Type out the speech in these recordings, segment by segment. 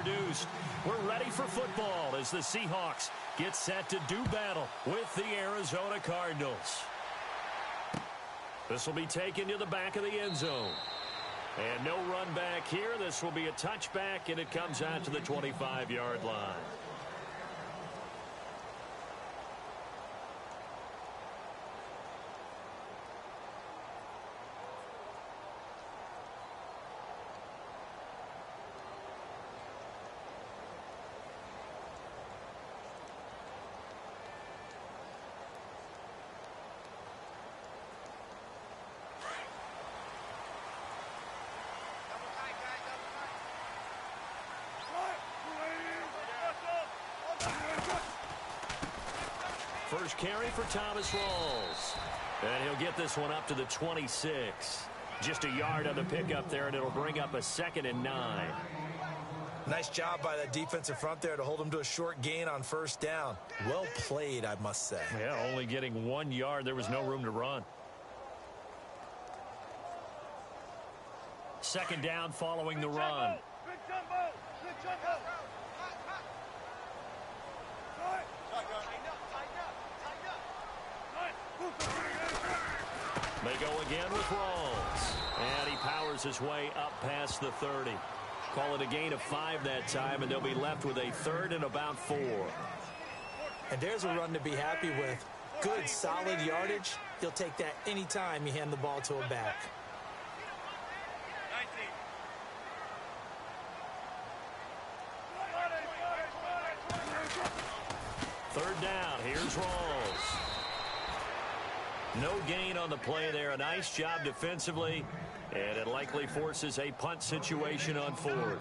introduced. We're ready for football as the Seahawks get set to do battle with the Arizona Cardinals. This will be taken to the back of the end zone. And no run back here. This will be a touchback, and it comes out to the 25-yard line. First carry for Thomas Rawls. And he'll get this one up to the 26. Just a yard on the pickup there, and it'll bring up a 2nd and 9. Nice job by that defensive front there to hold him to a short gain on first down. Well played, I must say. Yeah, only getting 1 yard. There was no room to run. 2nd down following the run. Big jumbo! Big jumbo! They go again with Rawls. And he powers his way up past the 30. Call it a gain of 5 that time, and they'll be left with a 3rd and about 4. And there's a run to be happy with. Good, solid yardage. He'll take that any time you hand the ball to a back. 3rd down. Here's Rawls. No gain on the play there. A nice job defensively. And it likely forces a punt situation on 4th.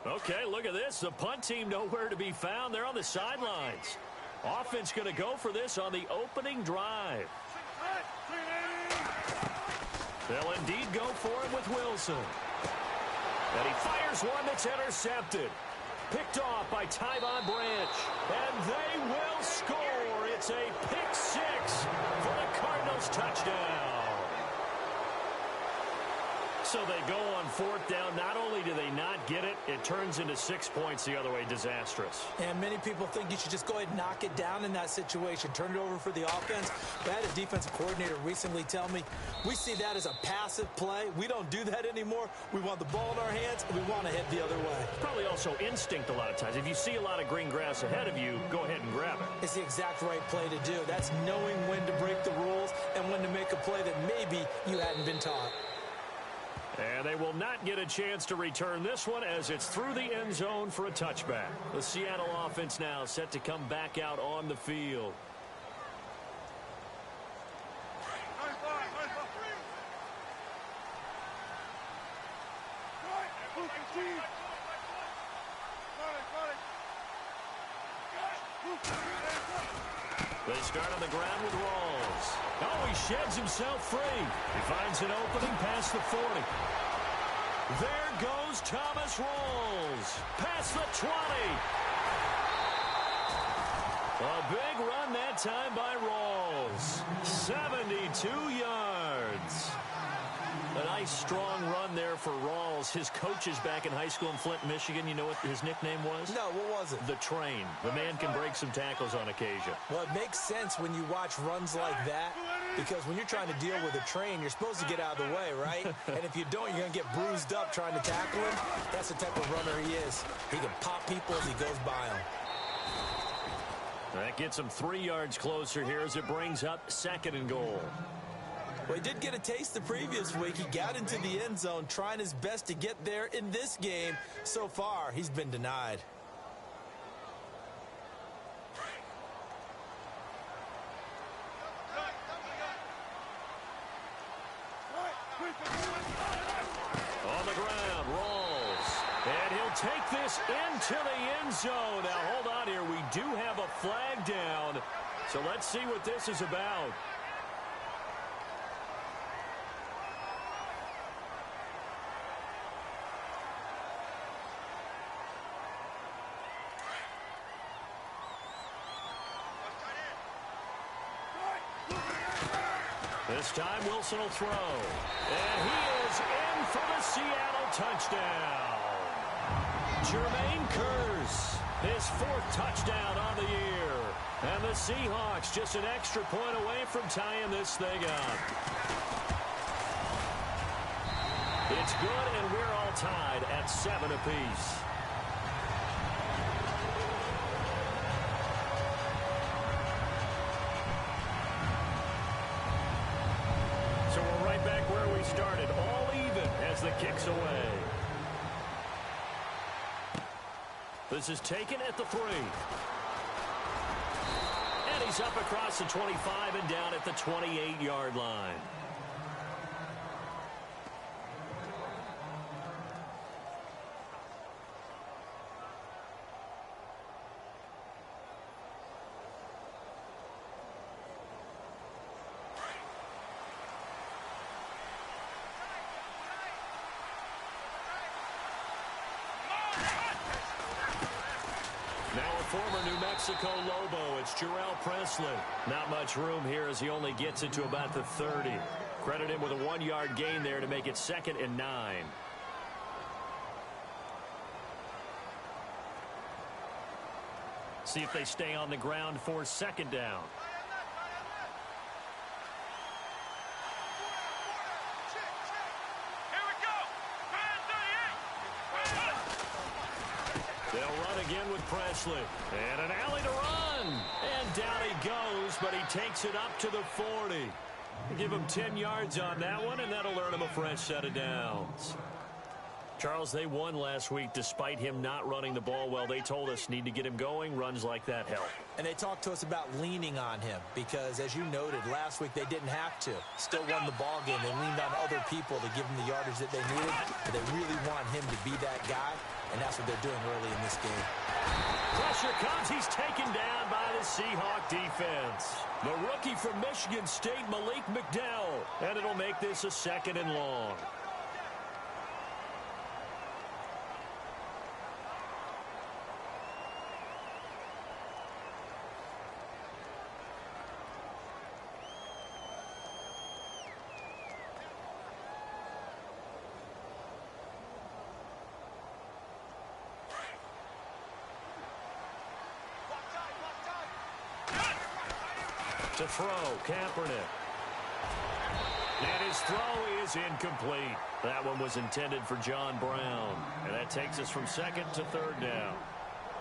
Okay, look at this. The punt team nowhere to be found. They're on the sidelines. Offense going to go for this on the opening drive. They'll indeed go for it with Wilson. And he fires one that's intercepted. Picked off by Tyvon Branch. And they will score. It's a pick 6 for the Cardinals touchdown. So they go on 4th down. Not only do they not get it, it turns into 6 points the other way. Disastrous. And many people think you should just go ahead and knock it down in that situation. Turn it over for the offense. But I had a defensive coordinator recently tell me, we see that as a passive play. We don't do that anymore. We want the ball in our hands, and we want to head the other way. Probably also instinct a lot of times. If you see a lot of green grass ahead of you, go ahead and grab it. It's the exact right play to do. That's knowing when to break the rules and when to make a play that maybe you hadn't been taught. And they will not get a chance to return this one as it's through the end zone for a touchback. The Seattle offense now set to come back out on the field. They start on the ground with Rawls. Oh, he sheds himself free. He finds an opening past the 40. There goes Thomas Rawls. Past the 20. A big run that time by Rawls. 72 yards. A nice, strong run there for Rawls. His coaches back in high school in Flint, Michigan, you know what his nickname was? No, what was it? The Train. The man can break some tackles on occasion. Well, it makes sense when you watch runs like that, because when you're trying to deal with a train, you're supposed to get out of the way, right? And if you don't, you're going to get bruised up trying to tackle him. That's the type of runner he is. He can pop people as he goes by them. That gets him 3 yards closer here as it brings up 2nd and goal. Well, he did get a taste the previous week. He got into the end zone trying his best to get there in this game. So far, he's been denied. On the ground, Rawls. And he'll take this into the end zone. Now, hold on here. We do have a flag down. So let's see what this is about. This time Wilson will throw. And he is in for the Seattle touchdown. Jermaine Kearse, his 4th touchdown on the year. And the Seahawks just an extra point away from tying this thing up. It's good, and we're all tied at 7 apiece. So we're right back where we started, all even as the kick's away. This is taken at the 3. And he's up across the 25 and down at the 28-yard line. Former New Mexico Lobo, it's Jarrell Presley. Not much room here as he only gets it to about the 30. Credit him with a 1-yard gain there to make it 2nd and 9. See if they stay on the ground for 2nd down. Again with Presley. And an alley to run. And down he goes, but he takes it up to the 40. Give him 10 yards on that one, and that'll earn him a fresh set of downs. Charles, they won last week despite him not running the ball well. They told us need to get him going. Runs like that help. And they talked to us about leaning on him because, as you noted, last week they didn't have to. Still won the ball game. They leaned on other people to give them the yardage that they needed. But they really want him to be that guy, and that's what they're doing early in this game. Pressure comes. He's taken down by the Seahawk defense. The rookie from Michigan State, Malik McDowell. And it'll make this a 2nd and long. To throw, Kaepernick. And his throw is incomplete. That one was intended for John Brown. And that takes us from 2nd to 3rd down.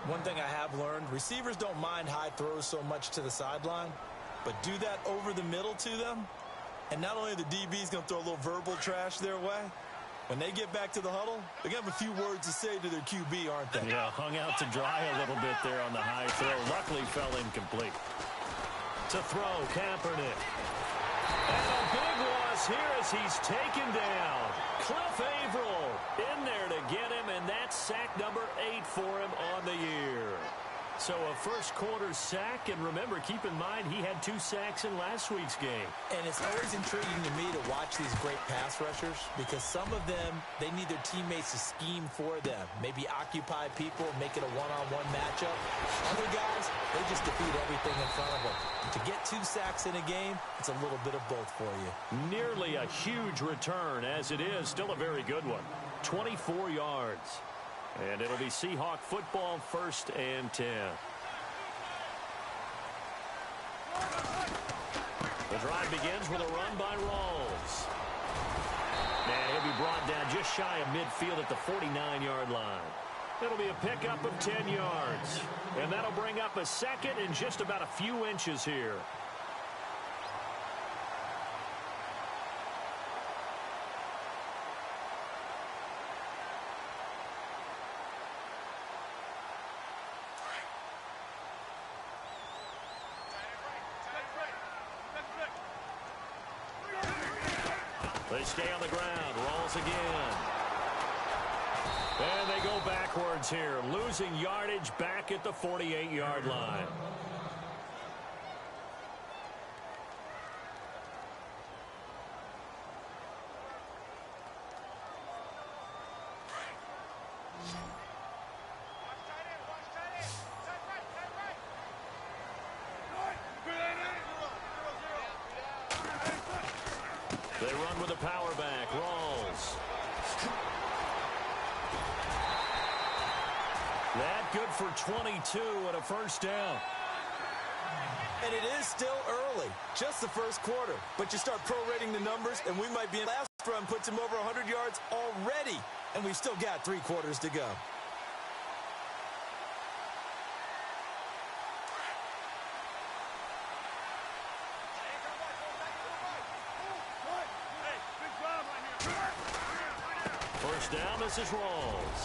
One thing I have learned, receivers don't mind high throws so much to the sideline, but do that over the middle to them, and not only are the DBs going to throw a little verbal trash their way, when they get back to the huddle, they're going to have a few words to say to their QB, aren't they? Yeah, hung out to dry a little bit there on the high throw. Luckily fell incomplete. To throw, Kaepernick. And a big loss here as he's taken down. Cliff Averill in there to get him, and that's sack number 8 for him on the year. So a first quarter sack, and remember, keep in mind he had 2 sacks in last week's game. And it's always intriguing to me to watch these great pass rushers because some of them, they need their teammates to scheme for them. Maybe occupy people and make it a one-on-one matchup. Other guys, they just defeat everything in front of them. To get 2 sacks in a game, it's a little bit of both for you. Nearly a huge return, as it is still a very good one. 24 yards. And it'll be Seahawk football, 1st and 10. The drive begins with a run by Rawls. And he'll be brought down just shy of midfield at the 49-yard line. It'll be a pickup of 10 yards. And that'll bring up a 2nd and just about a few inches here. They stay on the ground. Rawls again. And they go backwards here, losing yardage back at the 48-yard line. the power back. Rawls. That good for 22 and a first down. And it is still early, just the first quarter. But you start prorating the numbers, and we might be in last run puts him over 100 yards already. And we've still got 3 quarters to go. First down, this is Rawls.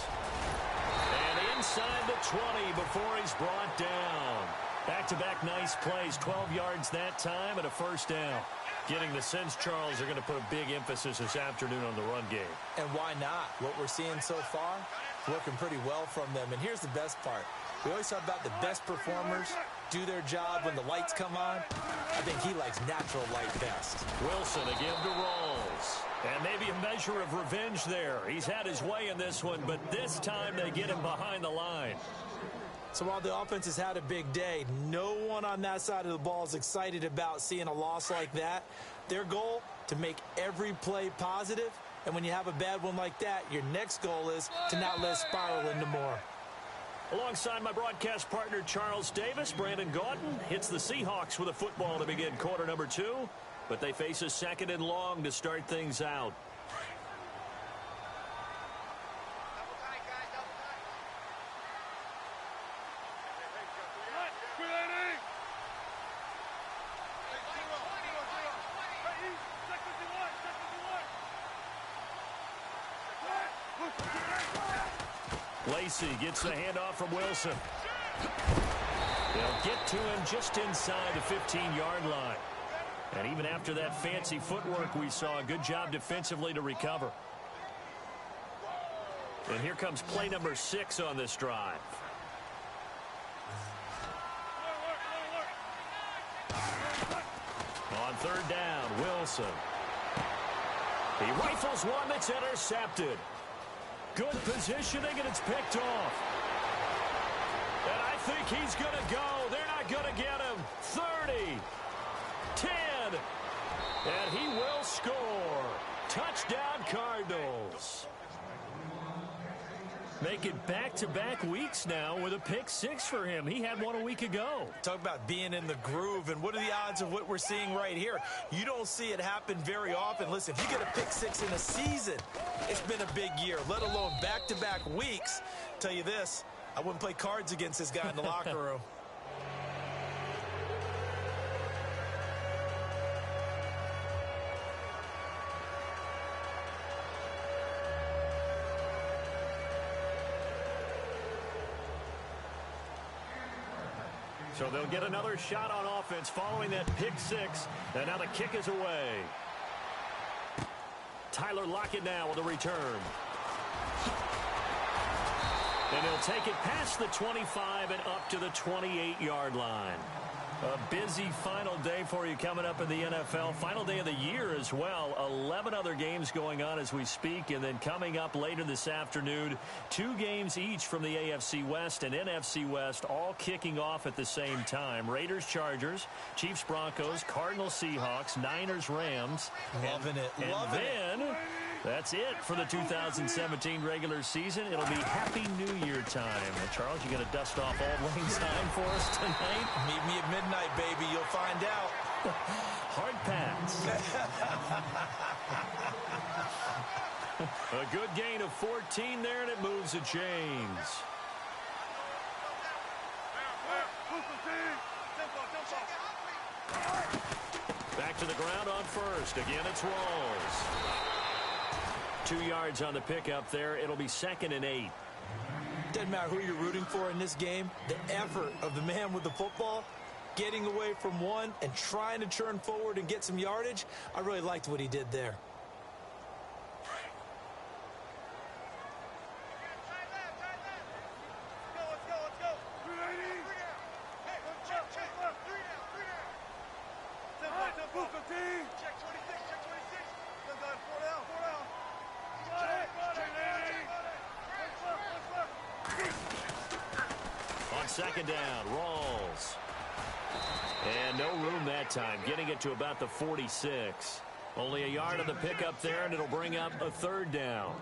And inside the 20 before he's brought down. Back-to-back nice plays, 12 yards that time and a first down. Getting the sense, Charles, are going to put a big emphasis this afternoon on the run game. And why not? What we're seeing so far, working pretty well from them. And here's the best part. We always talk about the best performers do their job when the lights come on. I think he likes natural light best. Wilson again to Rawls. And maybe a measure of revenge there. He's had his way in this one, but this time they get him behind the line. So while the offense has had a big day, no one on that side of the ball is excited about seeing a loss like that. Their goal, to make every play positive. And when you have a bad one like that, your next goal is to not let it spiral into more. Alongside my broadcast partner, Charles Davis, Brandon Gaudin hits the Seahawks with a football to begin quarter number 2. But they face a second and long to start things out. Lacey gets the handoff from Wilson. They'll get to him just inside the 15-yard line. And even after that fancy footwork we saw, a good job defensively to recover. And here comes play number 6 on this drive. On third down, Wilson. He rifles one that's intercepted. Good positioning, and it's picked off. And I think he's going to go. They're not going to get him. 30, 10, and he will score. Touchdown, Cardinals. Make it back-to-back weeks now with a pick 6 for him. He had one a week ago. Talk about being in the groove, and what are the odds of what we're seeing right here? You don't see it happen very often. Listen, if you get a pick 6 in a season, it's been a big year, let alone back-to-back weeks. Tell you this, I wouldn't play cards against this guy in the locker room. So they'll get another shot on offense following that pick 6. And now the kick is away. Tyler Lockett now with a return. And he'll take it past the 25 and up to the 28-yard line. A busy final day for you coming up in the NFL. Final day of the year as well. 11 other games going on as we speak. And then coming up later this afternoon, 2 games each from the AFC West and NFC West, all kicking off at the same time. Raiders, Chargers, Chiefs, Broncos, Cardinals, Seahawks, Niners, Rams. Loving it. And then that's it for the 2017 regular season. It'll be Happy New Year time. And Charles, you going to dust off Auld Lang Syne for us tonight? Meet me at midnight, baby. You'll find out. Hard pass. A good gain of 14 there, and it moves the chains. Back to the ground on first. Again, it's Rawls. 2 yards on the pickup there. It'll be 2nd and 8. Doesn't matter who you're rooting for in this game. The effort of the man with the football, getting away from one and trying to turn forward and get some yardage, I really liked what he did there. Second down, Rawls. And no room that time, getting it to about the 46. Only a yard of the pickup there, and it'll bring up a third down.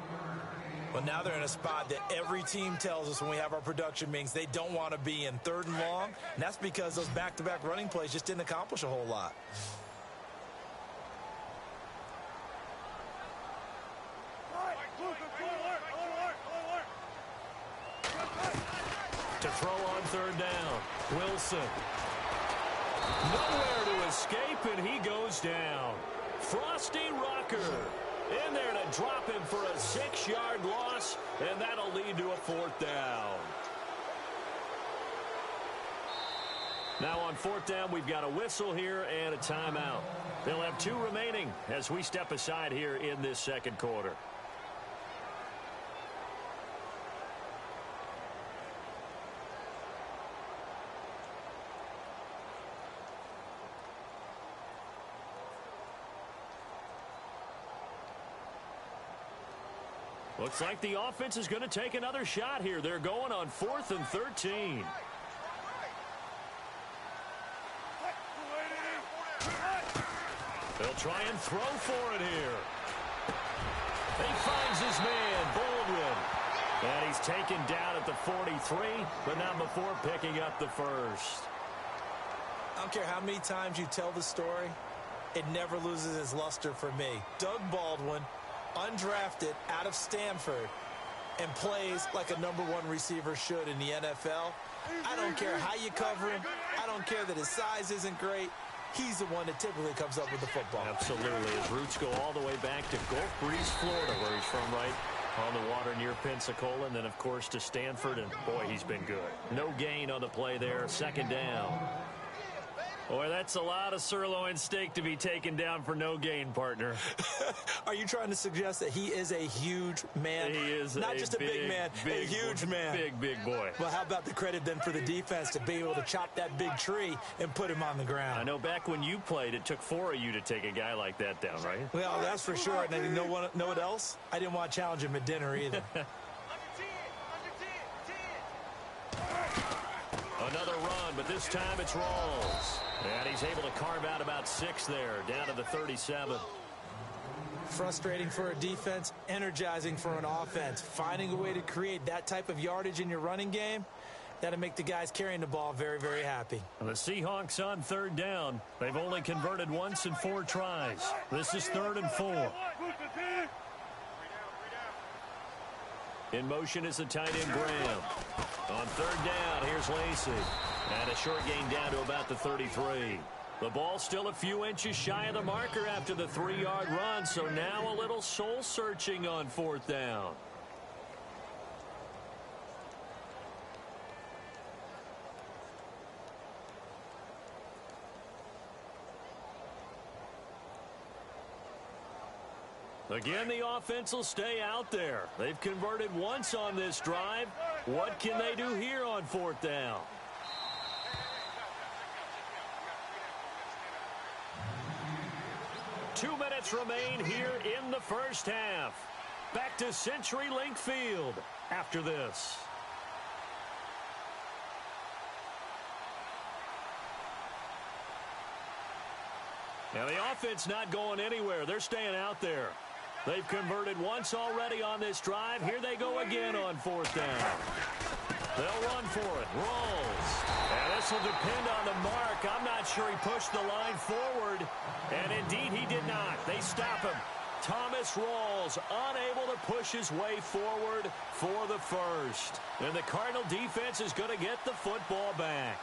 Well, now they're in a spot that every team tells us when we have our production meetings they don't want to be in, 3rd and long. And that's because those back-to-back running plays just didn't accomplish a whole lot. To throw on 3rd down, Wilson. Nowhere to escape, and he goes down. Frosty Rucker in there to drop him for a 6-yard loss, and that'll lead to a 4th down. Now on 4th down, we've got a whistle here and a timeout. They'll have 2 remaining as we step aside here in this 2nd quarter. Looks like the offense is going to take another shot here. They're going on 4th and 13. They'll try and throw for it here. He finds his man, Baldwin. And he's taken down at the 43, but not before picking up the first. I don't care how many times you tell the story, it never loses its luster for me. Doug Baldwin, undrafted out of Stanford, and plays like a #1 receiver should in the NFL. I don't care how you cover him. I don't care that his size isn't great. He's the one that typically comes up with the football. Absolutely. His roots go all the way back to Gulf Breeze, Florida, where he's from, right on the water near Pensacola, and then, of course, to Stanford, and, boy, he's been good. No gain on the play there, 2nd down. Boy, that's a lot of sirloin steak to be taken down for no gain, partner. Are you trying to suggest that he is a huge man? He is not just a big man, a huge man. Big boy. Well, how about the credit then for the defense to be able to chop that big tree and put him on the ground? I know back when you played, it took 4 of you to take a guy like that down, right? Well, that's for sure. And you know what else? I didn't want to challenge him at dinner either. Another run, but this time it's Rawls. And he's able to carve out about 6 there, down to the 37. Frustrating for a defense, energizing for an offense. Finding a way to create that type of yardage in your running game, that'll make the guys carrying the ball very, very happy. And the Seahawks on 3rd down. They've only converted once in 4 tries. This is 3rd and 4. In motion is the tight end Graham. On 3rd down, here's Lacey. And a short gain down to about the 33. The ball still a few inches shy of the marker after the 3-yard run, so now a little soul-searching on 4th down. Again, the offense will stay out there. They've converted once on this drive. What can they do here on 4th down? Two minutes remain here in the first half. Back to CenturyLink Field after this. Now the offense not going anywhere. They're staying out there. They've converted once already on this drive. Here they go again on 4th down. They'll run for it. Rolls. And this will depend on the mark. I'm not sure he pushed the line forward. And indeed he did not. They stop him. Thomas Rawls unable to push his way forward for the first. And the Cardinal defense is going to get the football back.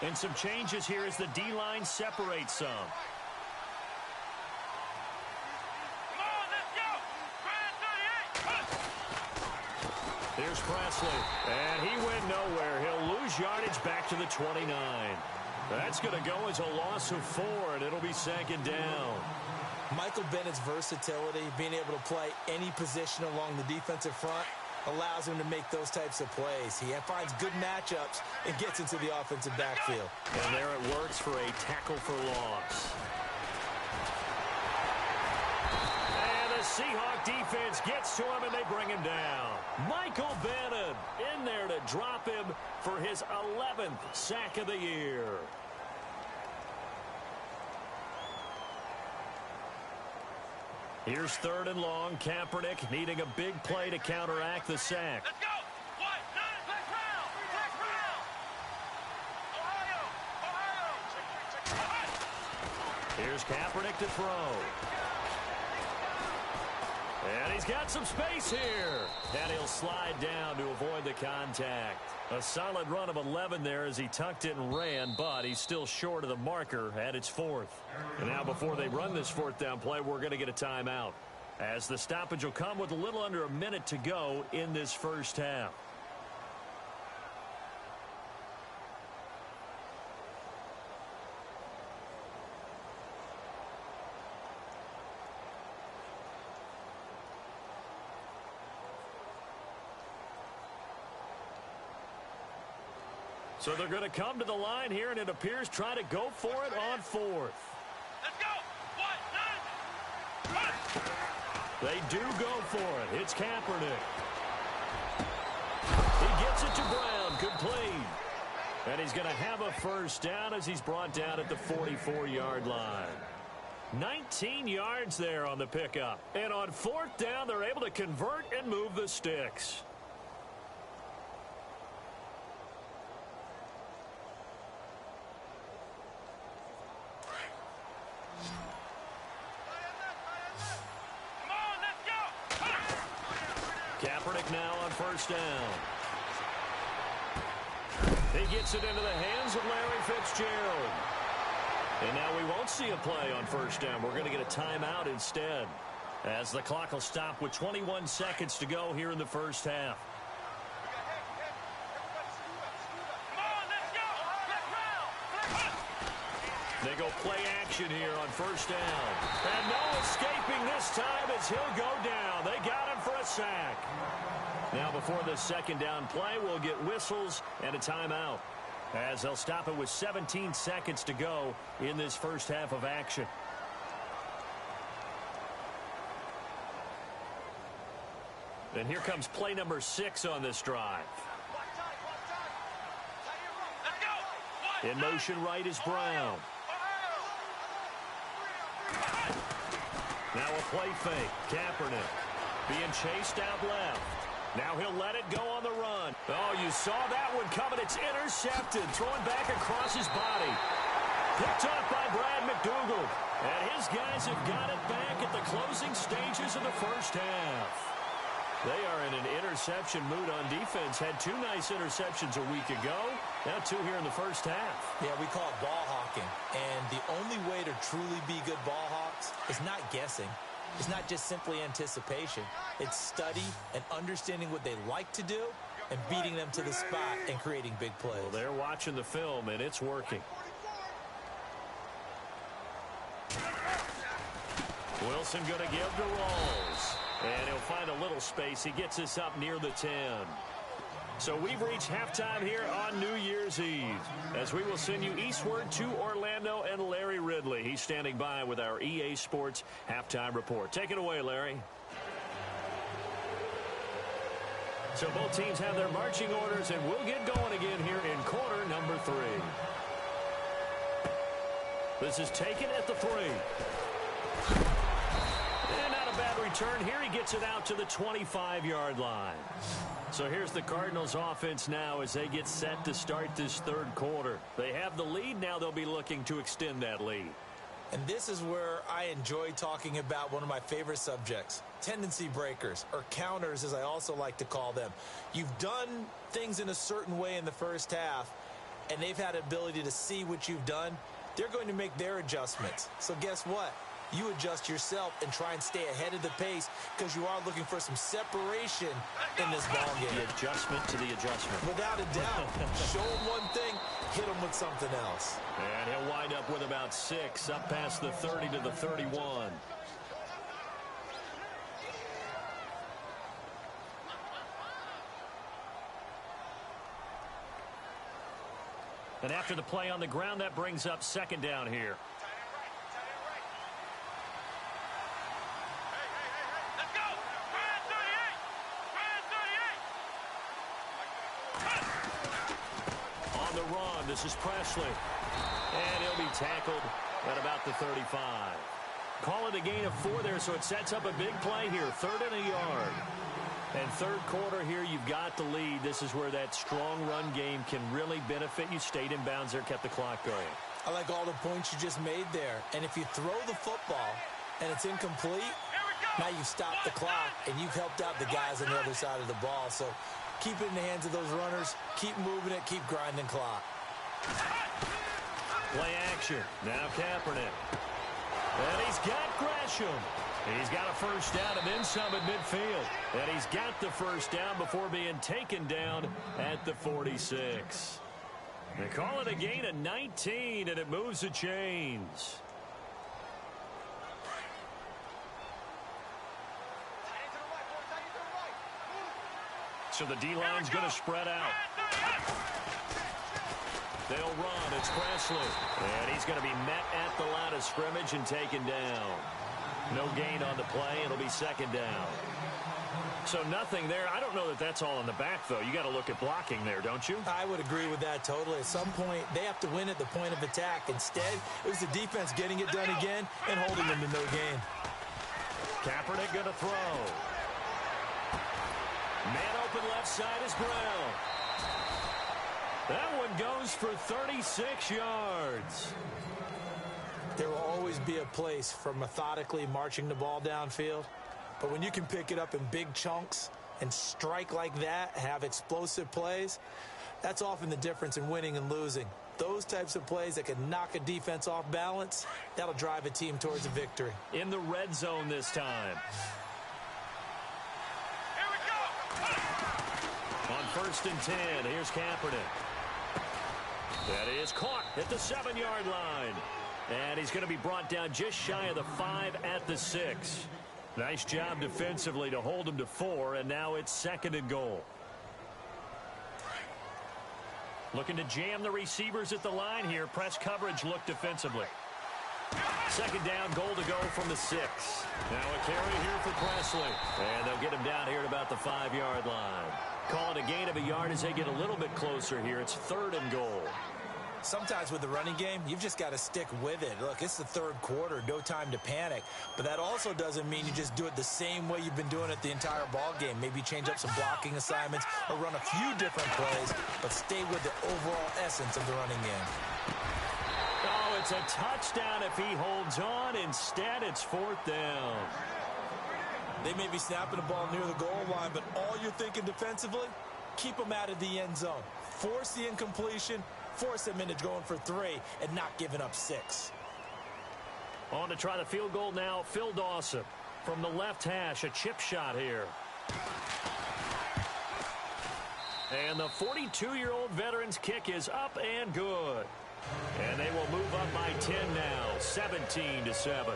And some changes here as the D-line separates some. Here's Presley, and he went nowhere. He'll lose yardage back to the 29. That's going to go as a loss of 4, and it'll be 2nd down. Michael Bennett's versatility, being able to play any position along the defensive front, allows him to make those types of plays. He finds good matchups and gets into the offensive backfield. And there it works for a tackle for loss. And the Seahawk defense gets to him, and they bring him down. Michael Bannon in there to drop him for his 11th sack of the year. Here's 3rd and long. Kaepernick needing a big play to counteract the sack. Let's go. What? Black round. Ohio. Here's Kaepernick to throw. And he's got some space here. And he'll slide down to avoid the contact. A solid run of 11 there as he tucked it and ran, but he's still short of the marker at its 4th. And now before they run this 4th down play, we're going to get a timeout, as the stoppage will come with a little under a minute to go in this first half. So they're going to come to the line here, and it appears try to go for it on 4th. Let's go. What? They do go for it. It's Kaepernick. He gets it to Brown. Complete. And he's going to have a first down as he's brought down at the 44-yard line. 19 yards there on the pickup. And on 4th down, they're able to convert and move the sticks. Kaepernick now on 1st down. He gets it into the hands of Larry Fitzgerald. And now we won't see a play on 1st down. We're going to get a timeout instead, as the clock will stop with 21 seconds to go here in the first half. They go play action here on 1st down. And no escaping this time as he'll go down. They got him for a sack. Now before the 2nd down play, we'll get whistles and a timeout, as they'll stop it with 17 seconds to go in this first half of action. And here comes play number 6 on this drive. In motion right is Brown. Now a play fake. Kaepernick being chased out left. Now he'll let it go on the run. Oh, you saw that one coming. It's intercepted. Thrown back across his body. Picked off by Brad McDougal. And his guys have got it back at the closing stages of the first half. They are in an interception mood on defense. Had 2 nice interceptions a week ago. Now 2 here in the first half. Yeah, we call it ball hawking. And the only way to truly be good ball hawks is not guessing. It's not just simply anticipation. It's study and understanding what they like to do and beating them to the spot and creating big plays. Well, they're watching the film, and it's working. Wilson going to give to Rawls. And he'll find a little space. He gets us up near the 10. So we've reached halftime here on New Year's Eve, as we will send you eastward to Orlando and Larry Ridley. He's standing by with our EA Sports halftime report. Take it away, Larry. So both teams have their marching orders, and we'll get going again here in quarter number 3. This is taken at the 3. And not a bad return here. He gets it out to the 25-yard line. So here's the Cardinals offense now as they get set to start this 3rd quarter. They have the lead. Now they'll be looking to extend that lead. And this is where I enjoy talking about one of my favorite subjects, tendency breakers, or counters as I also like to call them. You've done things in a certain way in the first half, and they've had the ability to see what you've done. They're going to make their adjustments. So guess what? You adjust yourself and try and stay ahead of the pace, because you are looking for some separation in this ball game. The adjustment to the adjustment. Without a doubt. Show them one thing, hit them with something else. And he'll wind up with about 6 up past the 30 to the 31. And after the play on the ground, that brings up 2nd down here. This is Presley. And he'll be tackled at about the 35. Call it a gain of 4 there, so it sets up a big play here. 3rd and a yard. And third quarter here, you've got the lead. This is where that strong run game can really benefit you. Stayed in bounds there, kept the clock going. I like all the points you just made there. And if you throw the football and it's incomplete, now you've stopped the clock and you've helped out the guys on the other side of the ball. So keep it in the hands of those runners. Keep moving it. Keep grinding clock. Play action. Now Kaepernick. And he's got Gresham. He's got a first down and then some at midfield. And he's got the first down before being taken down at the 46. They call it a gain of 19, and it moves the chains. So the D-line's going to spread out. They'll run. It's Presley. And he's going to be met at the line of scrimmage and taken down. No gain on the play. It'll be second down. So nothing there. I don't know that that's all in the back, though. You got to look at blocking there, don't you? I would agree with that totally. At some point, they have to win at the point of attack. Instead, it was the defense getting it done again and holding them to no gain. Kaepernick going to throw. Man open left side is Brown. That one goes for 36 yards. There will always be a place for methodically marching the ball downfield. But when you can pick it up in big chunks and strike like that, have explosive plays, that's often the difference in winning and losing. Those types of plays that can knock a defense off balance, that'll drive a team towards a victory. In the red zone this time. Here we go. On 1st and 10, here's Kaepernick. That is caught at the 7-yard line. And he's going to be brought down just shy of the 5 at the 6. Nice job defensively to hold him to 4, and now it's 2nd and goal. Looking to jam the receivers at the line here. Press coverage look defensively. 2nd down, goal to go from the 6. Now a carry here for Presley. And they'll get him down here at about the 5-yard line. Call it a gain of a yard as they get a little bit closer here. It's 3rd and goal. Sometimes with the running game, you've just got to stick with it. Look, it's the 3rd quarter, no time to panic. But that also doesn't mean you just do it the same way you've been doing it the entire ball game. Maybe change up some blocking assignments or run a few different plays, but stay with the overall essence of the running game. Oh, it's a touchdown if he holds on. Instead, it's 4th down. They may be snapping the ball near the goal line, but all you're thinking defensively, keep them out of the end zone. Force the incompletion, force them into going for 3 and not giving up 6. On to try the field goal now, Phil Dawson. From the left hash, a chip shot here. And the 42-year-old veteran's kick is up and good. And they will move up by 10 now, 17-7.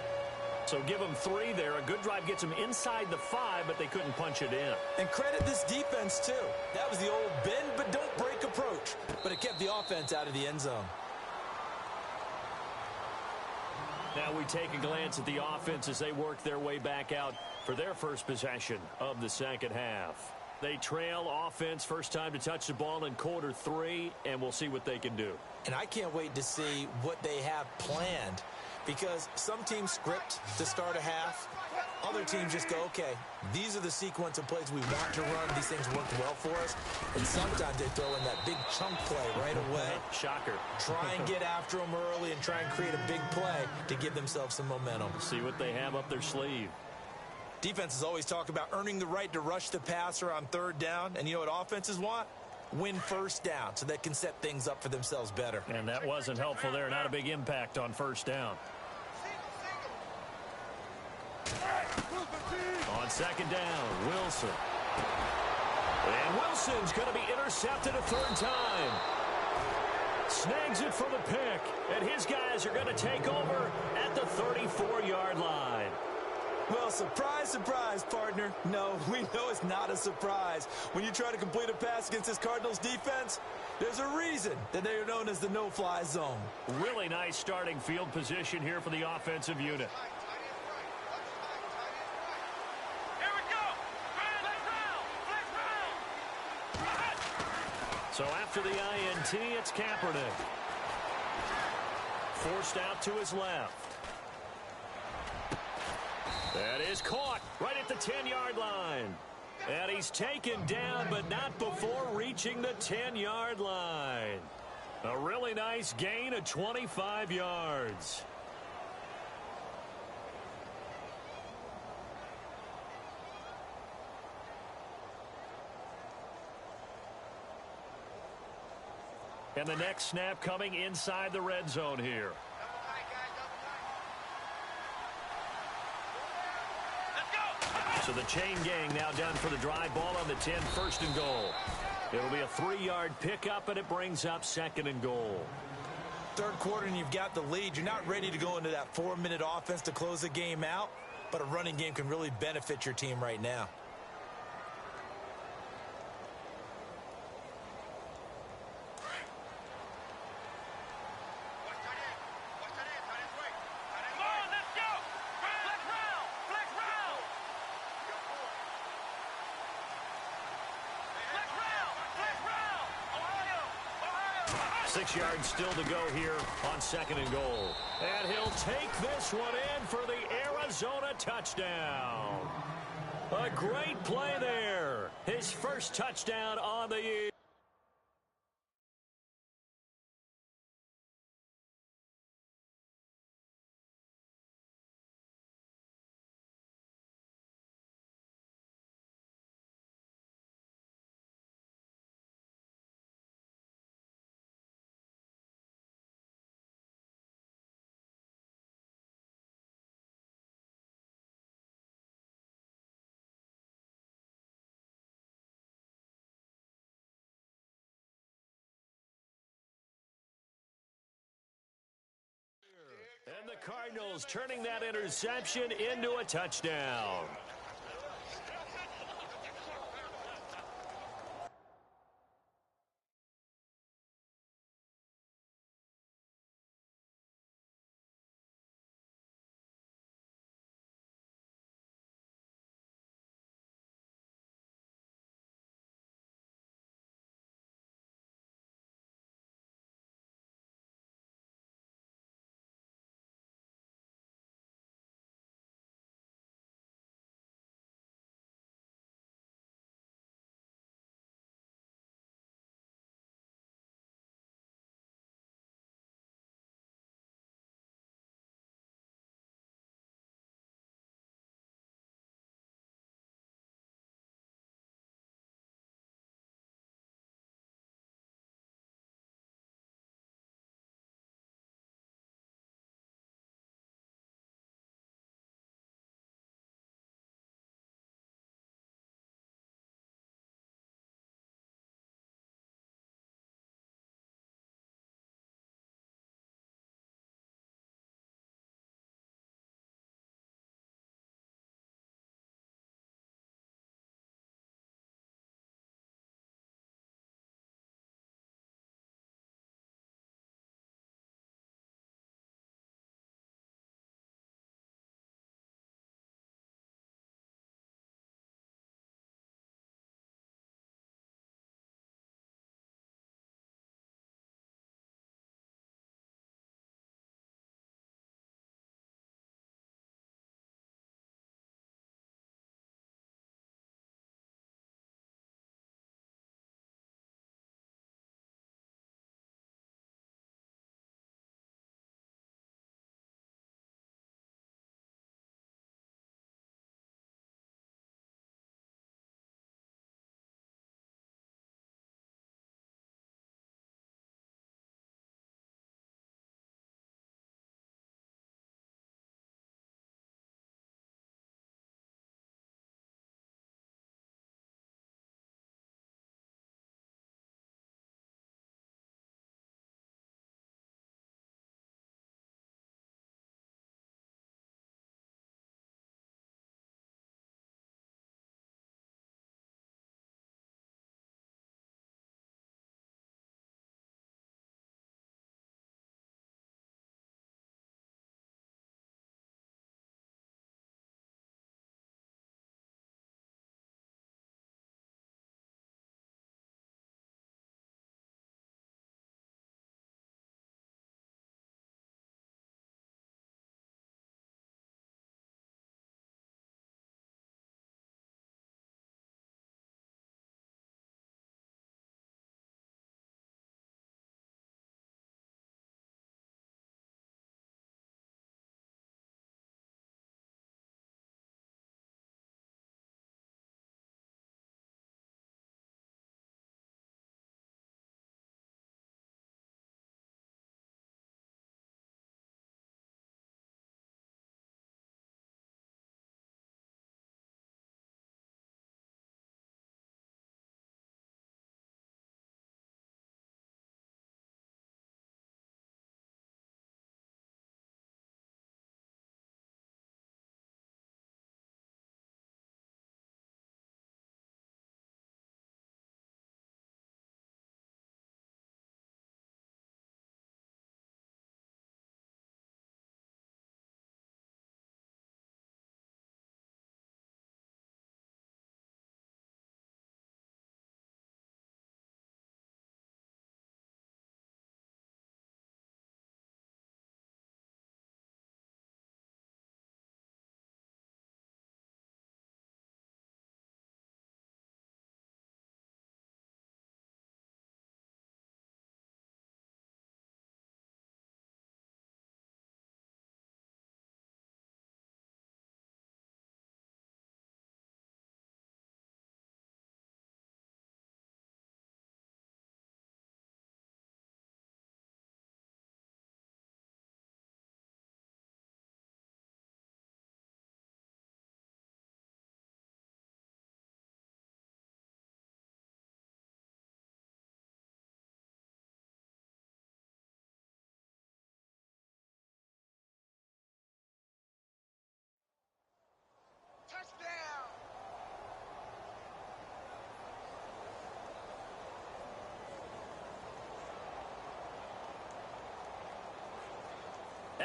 So give them 3 there. A good drive gets them inside the 5, but they couldn't punch it in. And credit this defense, too. That was the old bend but don't break approach. But it kept the offense out of the end zone. Now we take a glance at the offense as they work their way back out for their first possession of the second half. They trail offense, first time to touch the ball in quarter 3, and we'll see what they can do. And I can't wait to see what they have planned. Because some teams script to start a half. Other teams just go, okay, these are the sequence of plays we want to run. These things worked well for us. And sometimes they throw in that big chunk play right away. Shocker. Try and get after them early and try and create a big play to give themselves some momentum. See what they have up their sleeve. Defenses always talk about earning the right to rush the passer on 3rd down. And you know what offenses want? Win first down so they can set things up for themselves better. And that wasn't helpful there. Not a big impact on 1st down. On 2nd down, Wilson. And Wilson's going to be intercepted a 3rd time. Snags it for the pick. And his guys are going to take over at the 34-yard line. Well, surprise, surprise, partner. No, we know it's not a surprise. When you try to complete a pass against this Cardinals defense, there's a reason that they are known as the no-fly zone. Really nice starting field position here for the offensive unit. So after the INT, it's Kaepernick. Forced out to his left. That is caught right at the 10-yard line. And he's taken down, but not before reaching the 10-yard line. A really nice gain of 25 yards. And the next snap coming inside the red zone here. So the chain gang now done for the drive. Ball on the 10, first and goal. It'll be a 3-yard pickup, and it brings up second and goal. Third quarter, and you've got the lead. You're not ready to go into that 4-minute offense to close the game out, but a running game can really benefit your team right now. Six yards still to go here on second and goal. And he'll take this one in for the Arizona touchdown. A great play there. His first touchdown on the year. And the Cardinals turning that interception into a touchdown.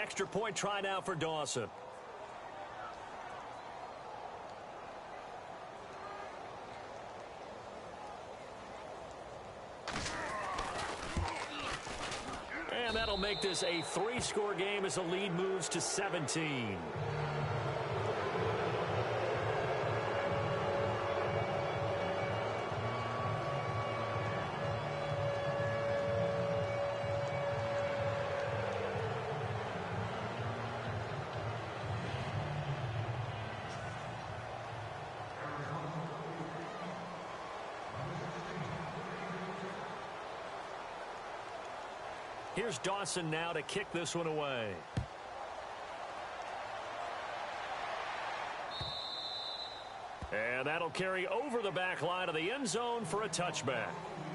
Extra point try now for Dawson. And that'll make this a 3-score game as the lead moves to 17. Here's Dawson now to kick this one away. And that'll carry over the back line of the end zone for a touchback.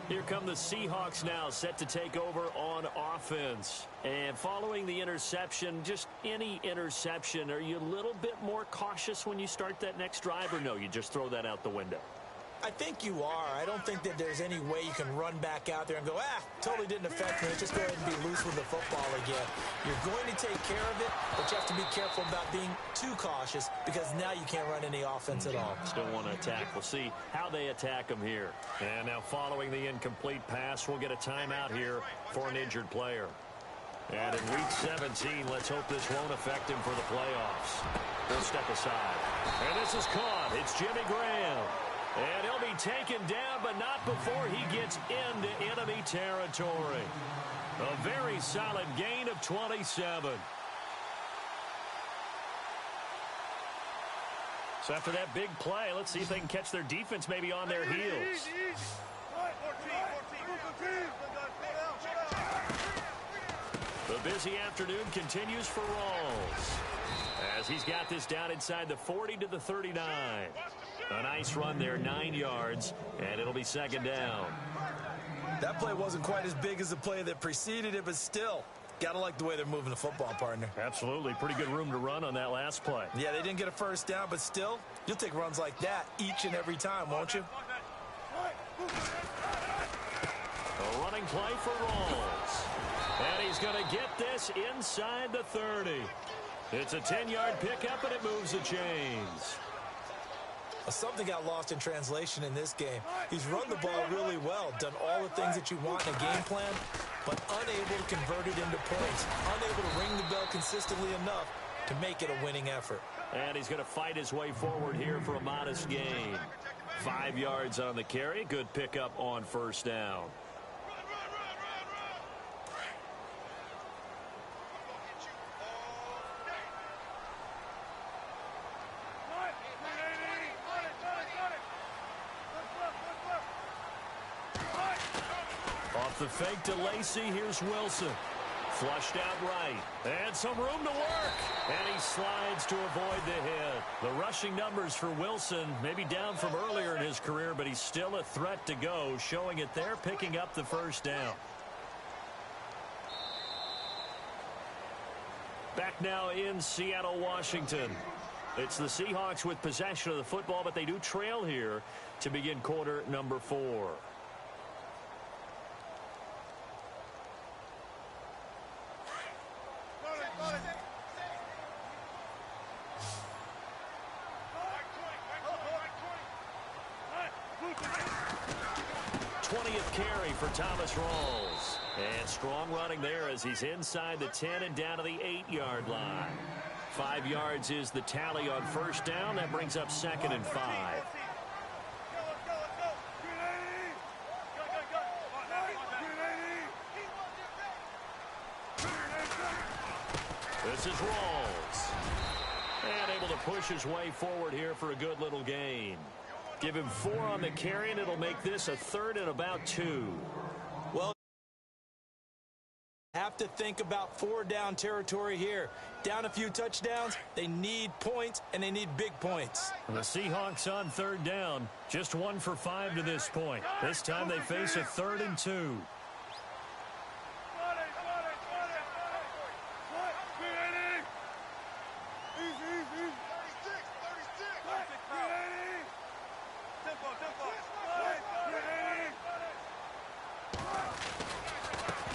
Here come the Seahawks now, set to take over on offense. And following the interception, just any interception, are you a little bit more cautious when you start that next drive, or no, you just throw that out the window? I think you are. I don't think that there's any way you can run back out there and go, totally didn't affect me. Let's just go ahead and be loose with the football again. You're going to take care of it, but you have to be careful about being too cautious because now you can't run any offense at all. Still want to attack. We'll see how they attack them here. And now following the incomplete pass, we'll get a timeout here for an injured player. And in Week 17, let's hope this won't affect him for the playoffs. They'll step aside. And this is caught. It's Jimmy Graham. And he'll be taken down, but not before he gets into enemy territory. A very solid gain of 27. So after that big play, let's see if they can catch their defense maybe on their heels. The busy afternoon continues for Rawls, as he's got this down inside the 40 to the 39. A nice run there, 9 yards, and it'll be second down. That play wasn't quite as big as the play that preceded it, but still, gotta like the way they're moving the football, partner. Absolutely. Pretty good room to run on that last play. Yeah, they didn't get a first down, but still, you'll take runs like that each and every time, won't you? A running play for Rawls. And he's going to get this inside the 30. It's a 10-yard pickup, and it moves the chains. Something got lost in translation in this game. He's run the ball really well, done all the things that you want in a game plan, but unable to convert it into points, unable to ring the bell consistently enough to make it a winning effort. And he's going to fight his way forward here for a modest gain. 5 yards on the carry. Good pickup on first down. Off the fake to Lacey, here's Wilson. Flushed out right. And some room to work. And he slides to avoid the hit. The rushing numbers for Wilson maybe down from earlier in his career, but he's still a threat to go, showing it there, picking up the first down. Back now in Seattle, Washington. It's the Seahawks with possession of the football, but they do trail here to begin quarter number 4. Carry for Thomas Rawls. And strong running there as he's inside the 10 and down to the 8-yard line. 5 yards is the tally on first down. That brings up 2nd and 5. This is Rawls. And able to push his way forward here for a good little gain. Give him 4 on the carry, and it'll make this a 3rd and about 2. Well, have to think about 4-down territory here. Down a few touchdowns, they need points, and they need big points. The Seahawks on 3rd down, just 1 for 5 to this point. This time they face a 3rd and 2.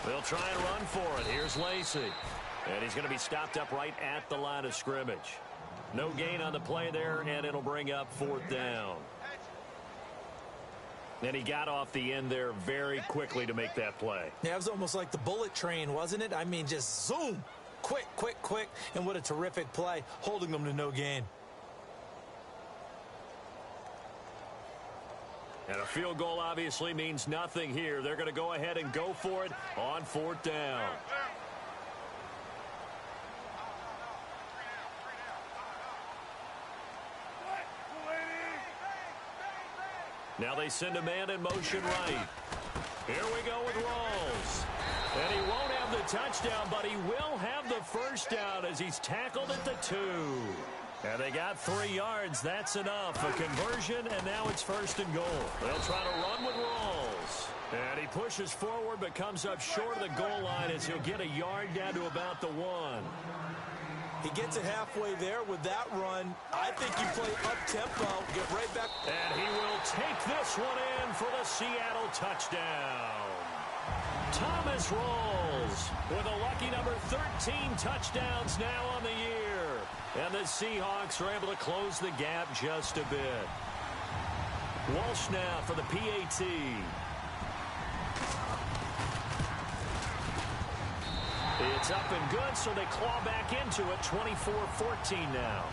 They'll try and run for it. Here's Lacey. And he's going to be stopped up right at the line of scrimmage. No gain on the play there, and it'll bring up 4th down. And he got off the end there very quickly to make that play. Yeah, it was almost like the bullet train, wasn't it? I mean, just zoom. Quick, quick, quick. And what a terrific play, holding them to no gain. And a field goal obviously means nothing here. They're going to go ahead and go for it on 4th down. Now they send a man in motion right. Here we go with Rawls. And he won't have the touchdown, but he will have the first down as he's tackled at the 2. And they got 3 yards. That's enough. A conversion, and now it's 1st and goal. They'll try to run with Rawls. And he pushes forward but comes up short of the goal line as he'll get a yard down to about the 1. He gets it halfway there with that run. I think you play up-tempo, get right back. And he will take this one in for the Seattle touchdown. Thomas Rawls with a lucky number 13 touchdowns now on the year. And the Seahawks are able to close the gap just a bit. Walsh now for the PAT. It's up and good, so they claw back into it, 24-14 now.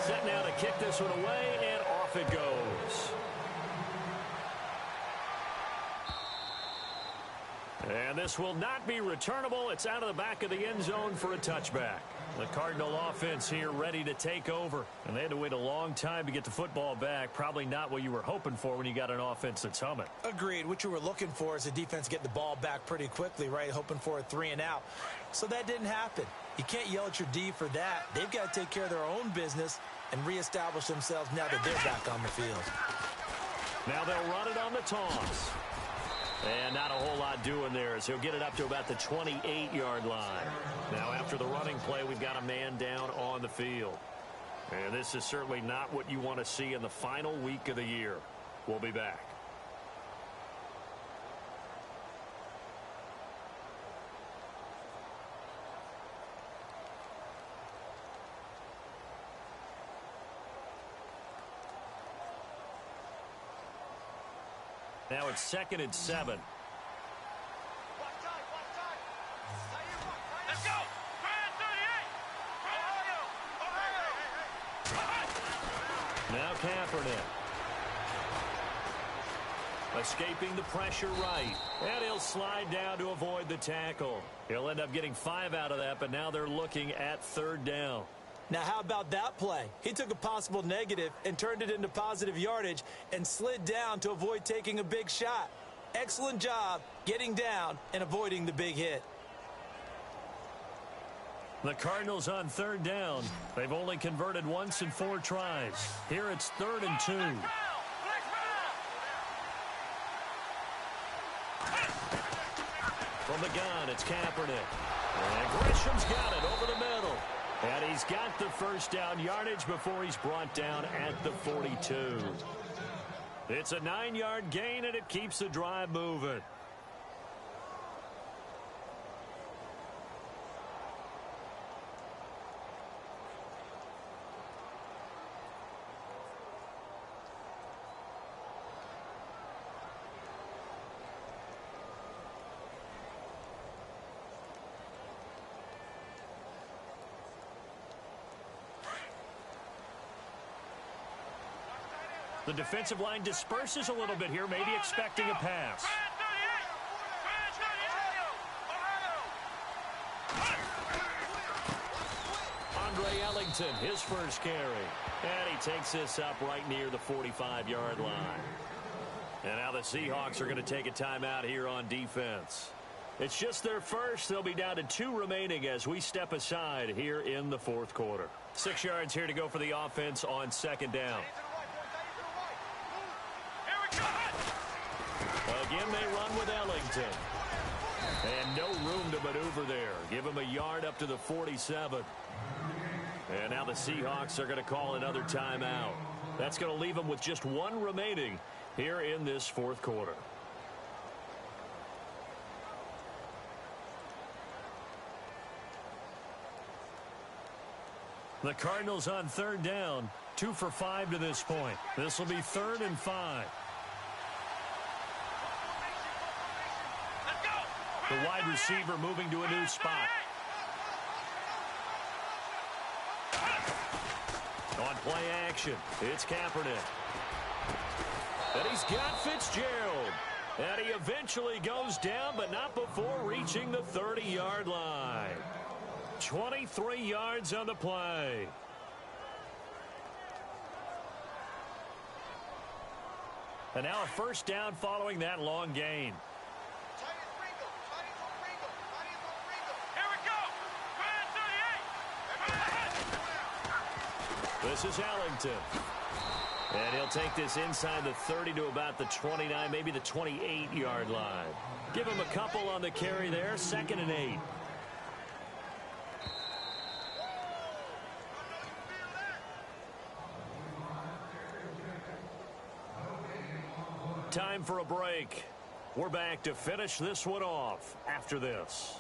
Set now to kick this one away, and off it goes. And this will not be returnable. It's out of the back of the end zone for a touchback. The Cardinal offense here ready to take over. And they had to wait a long time to get the football back. Probably not what you were hoping for when you got an offense that's humming. Agreed. What you were looking for is the defense get the ball back pretty quickly, right? Hoping for a 3 and out. So that didn't happen. You can't yell at your D for that. They've got to take care of their own business and reestablish themselves now that they're back on the field. Now they'll run it on the toss. And not a whole lot doing there as he'll get it up to about the 28-yard line. Now after the running play, we've got a man down on the field. And this is certainly not what you want to see in the final week of the year. We'll be back. Now it's 2nd and 7. Let's go. Now Kaepernick. Escaping the pressure right. And he'll slide down to avoid the tackle. He'll end up getting 5 out of that, but now they're looking at 3rd down. Now, how about that play? He took a possible negative and turned it into positive yardage and slid down to avoid taking a big shot. Excellent job getting down and avoiding the big hit. The Cardinals on 3rd down. They've only converted once in 4 tries. Here it's 3rd and 2. From the gun, it's Kaepernick. And Grisham's got it over the middle. And he's got the first down yardage before he's brought down at the 42. It's a 9-yard gain, and it keeps the drive moving. The defensive line disperses a little bit here, maybe expecting a pass. Andre Ellington, his first carry. And he takes this up right near the 45-yard line. And now the Seahawks are going to take a timeout here on defense. It's just their first. They'll be down to 2 remaining as we step aside here in the 4th quarter. 6 yards here to go for the offense on 2nd down. Again, they run with Ellington. And no room to maneuver there. Give him a yard up to the 47. And now the Seahawks are going to call another timeout. That's going to leave them with just one remaining here in this fourth quarter. The Cardinals on third down, 2 for 5 to this point. This will be 3rd and 5. The wide receiver moving to a new spot. On play action, it's Kaepernick. And he's got Fitzgerald. And he eventually goes down, but not before reaching the 30-yard line. 23 yards on the play. And now a first down following that long gain. This is Ellington. And he'll take this inside the 30 to about the 29, maybe the 28-yard line. Give him a couple on the carry there, 2nd and 8. Time for a break. We're back to finish this one off after this.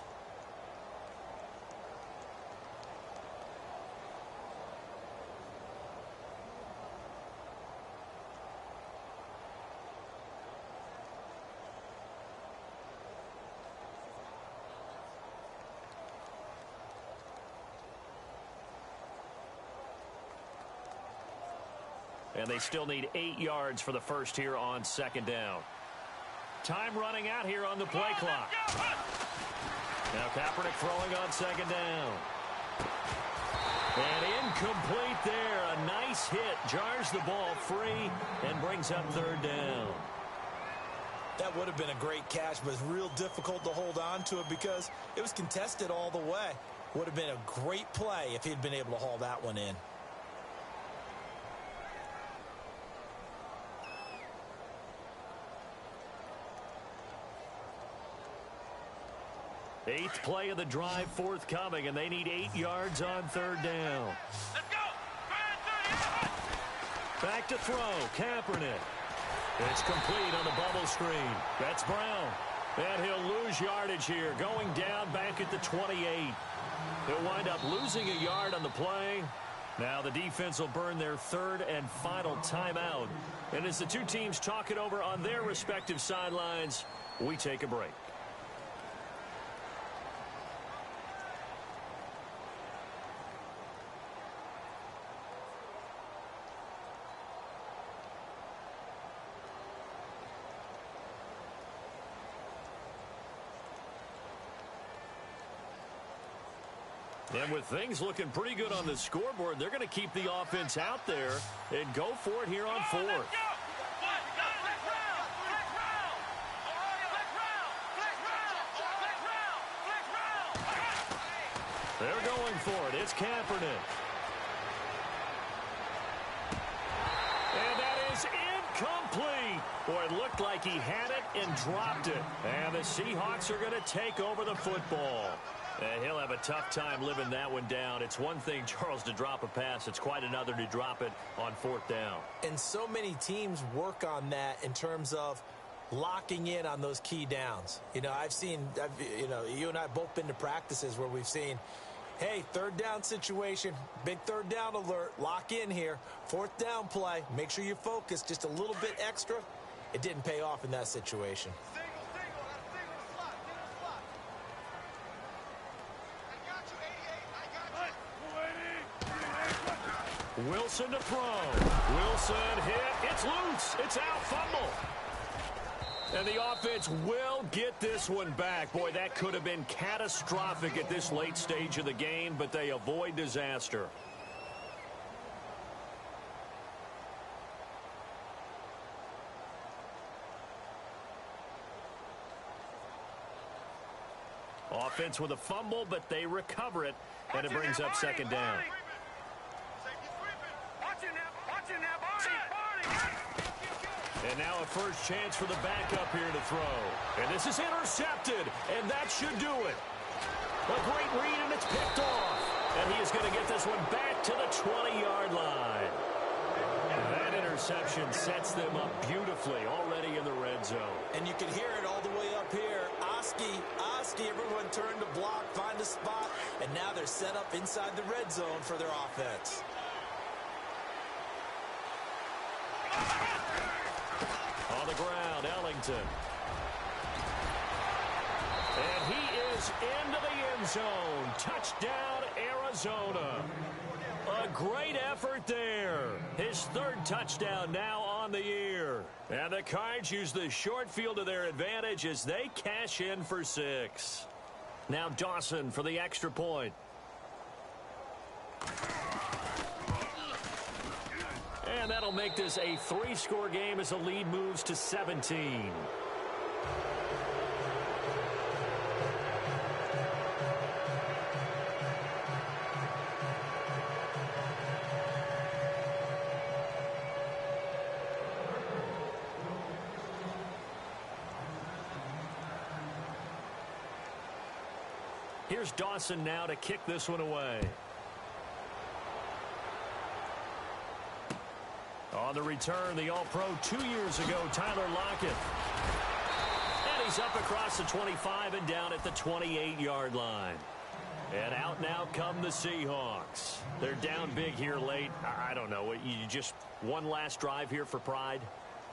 And they still need 8 yards for the first here on 2nd down. Time running out here on the play clock. Now Kaepernick throwing on 2nd down. And incomplete there. A nice hit. Jars the ball free and brings up 3rd down. That would have been a great catch, but it's real difficult to hold on to it because it was contested all the way. Would have been a great play if he'd been able to haul that one in. Eighth play of the drive forthcoming, and they need 8 yards on 3rd down. Let's go! Back to throw, Kaepernick. It's complete on the bubble screen. That's Brown. And he'll lose yardage here, going down back at the 28. He'll wind up losing a yard on the play. Now the defense will burn their 3rd and final timeout. And as the two teams talk it over on their respective sidelines, we take a break. And with things looking pretty good on the scoreboard, they're going to keep the offense out there and go for it here on 4th. They're going for it. It's Kaepernick. And that is incomplete. Boy, it looked like he had it and dropped it. And the Seahawks are going to take over the football. And he'll have a tough time living that one down. It's one thing, Charles, to drop a pass. It's quite another to drop it on 4th down. And so many teams work on that in terms of locking in on those key downs. You know, you and I have both been to practices where we've seen, hey, 3rd down situation, big 3rd down alert, lock in here. 4th down play, make sure you focus just a little bit extra. It didn't pay off in that situation. Wilson to throw. Wilson hit. It's loose. It's out. Fumble. And the offense will get this one back. Boy, that could have been catastrophic at this late stage of the game, but they avoid disaster. Offense with a fumble, but they recover it, and it brings up 2nd down. And now a first chance for the backup here to throw. And this is intercepted, and that should do it. A great read, and it's picked off. And he is going to get this one back to the 20-yard line. And interception sets them up beautifully already in the red zone. And you can hear it all the way up here. Oski, everyone turned to block, find a spot, and now they're set up inside the red zone for their offense. On the ground, Ellington. And he is into the end zone. Touchdown, Arizona. A great effort there. His third touchdown now on the year. And the Cards use the short field to their advantage as they cash in for 6. Now Dawson for the extra point. And that'll make this a 3-score game as the lead moves to 17. Here's Dawson now to kick this one away. On the return, the All-Pro 2 years ago, Tyler Lockett. And he's up across the 25 and down at the 28-yard line. And out now come the Seahawks. They're down big here late. I don't know. You just one last drive here for pride?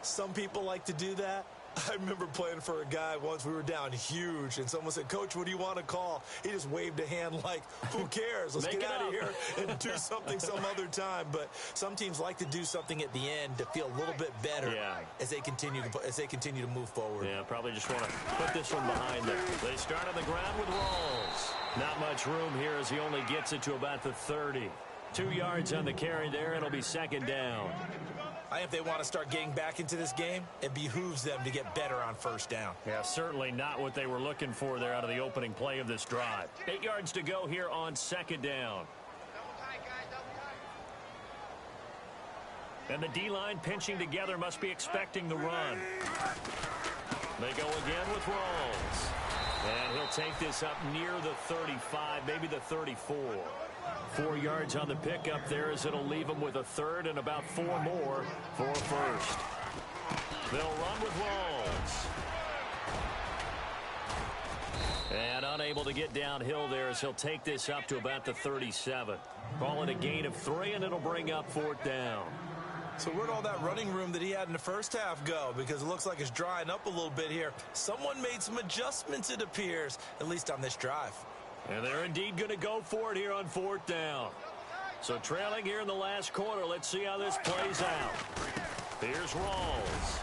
Some people like to do that. I remember playing for a guy once. We were down huge, and someone said, "Coach, what do you want to call?" He just waved a hand like, who cares? Let's get out of here and do something some other time. But some teams like to do something at the end to feel a little bit better as they continue to move forward. Yeah, probably just want to put this one behind them. They start on the ground with Rawls. Not much room here as he only gets it to about the 30. 2 yards on the carry there, and it'll be second down. I think if they want to start getting back into this game, it behooves them to get better on first down. Yeah, certainly not what they were looking for there out of the opening play of this drive. 8 yards to go here on second down. And the D-line pinching together must be expecting the run. They go again with Rawls. And he'll take this up near the 35, maybe the 34. 4 yards on the pickup there as it'll leave them with a third and about 4 more for first. They'll run with Rawls. And unable to get downhill there as he'll take this up to about the 37. Call it a gain of 3, and it'll bring up 4th down. So where'd all that running room that he had in the first half go? Because it looks like it's drying up a little bit here. Someone made some adjustments, it appears, at least on this drive. And they're indeed going to go for it here on 4th down. So trailing here in the last quarter, let's see how this plays out. Here's Rawls.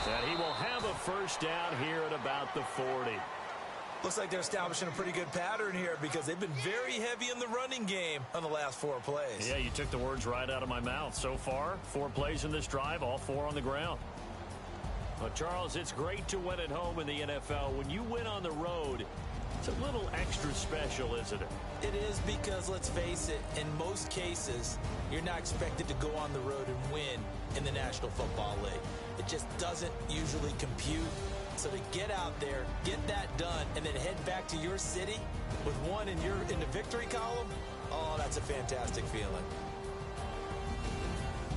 And he will have a first down here at about the 40. Looks like they're establishing a pretty good pattern here because they've been very heavy in the running game on the last 4 plays. Yeah, you took the words right out of my mouth. So far, 4 plays in this drive, all 4 on the ground. But Charles, it's great to win at home in the NFL. When you win on the road, it's a little extra special, isn't it? It is because, let's face it, in most cases, you're not expected to go on the road and win in the National Football League. It just doesn't usually compute. So to get out there, get that done, and then head back to your city with 1 in the victory column, oh, that's a fantastic feeling.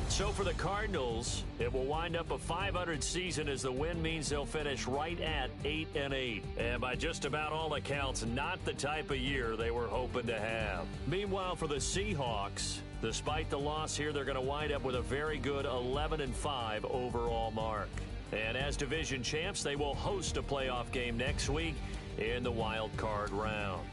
So for the Cardinals, it will wind up a .500 season as the win means they'll finish right at 8-8. And by just about all accounts, not the type of year they were hoping to have. Meanwhile, for the Seahawks, despite the loss here, they're going to wind up with a very good 11-5 overall mark. And as division champs, they will host a playoff game next week in the wild card round.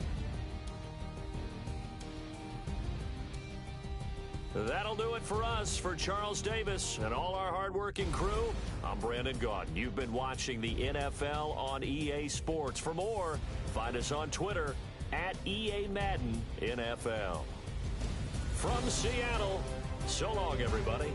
That'll do it for us. For Charles Davis and all our hardworking crew, I'm Brandon Gaudin. You've been watching the NFL on EA Sports. For more, find us on Twitter at EA Madden NFL. From Seattle, so long, everybody.